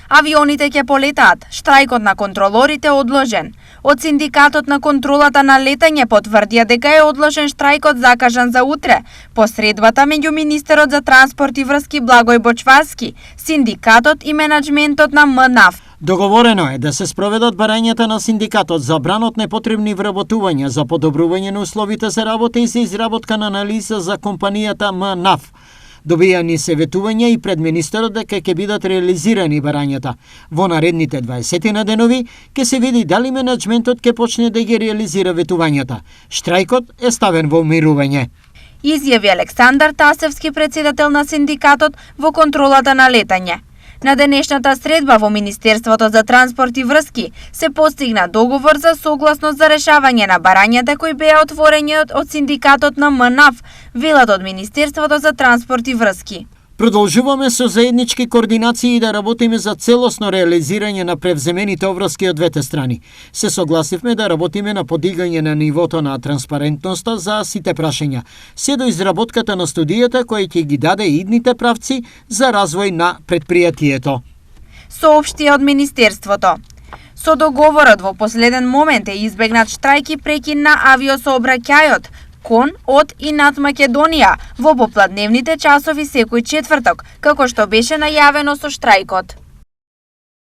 Авионите ќе полетаат, штрајкот на контролорите е одложен. Од синдикатот на контролата на летање потврдија дека е одложен штрајкот закажан за утре, по средбата меѓу министерот за транспорт и врски Благој Бочварски, синдикатот и менаџментот на МНАФ. Договорено е да се спроведат барањата на синдикатот за бран од непотребни вработувања, за подобрување на условите за работа и за изработка на анализа за компанијата МНАФ. Добијани се ветувања и пред министерот дека ќе бидат реализирани барањата. Во наредните 20 на денови ќе се види дали менаџментот ќе почне да ги реализира ветувањата. Штрајкот е ставен во умирување. Изјави Александар Тасевски, председател на синдикатот во контролата на летање. На денешната средба во Министерството за транспорт и врски се постигна договор за согласност за решавање на барањата кои беа отворени од синдикатот на МНАФ, велат од Министерството за транспорт и врски. Продолжуваме со заеднички координации да работиме за целосно реализирање на превземените обврски од двете страни. Се согласивме да работиме на подигање на нивото на транспарентноста за сите прашања, се до изработката на студијата која ќе ги даде идните правци за развој на предпријатието. Соопшти од Министерството. Со договорот во последен момент е избегнат штрајк и прекин на авиосообраќајот кон, од и над Македонија во попладневните часови секој четврток, како што беше најавено со штрајкот.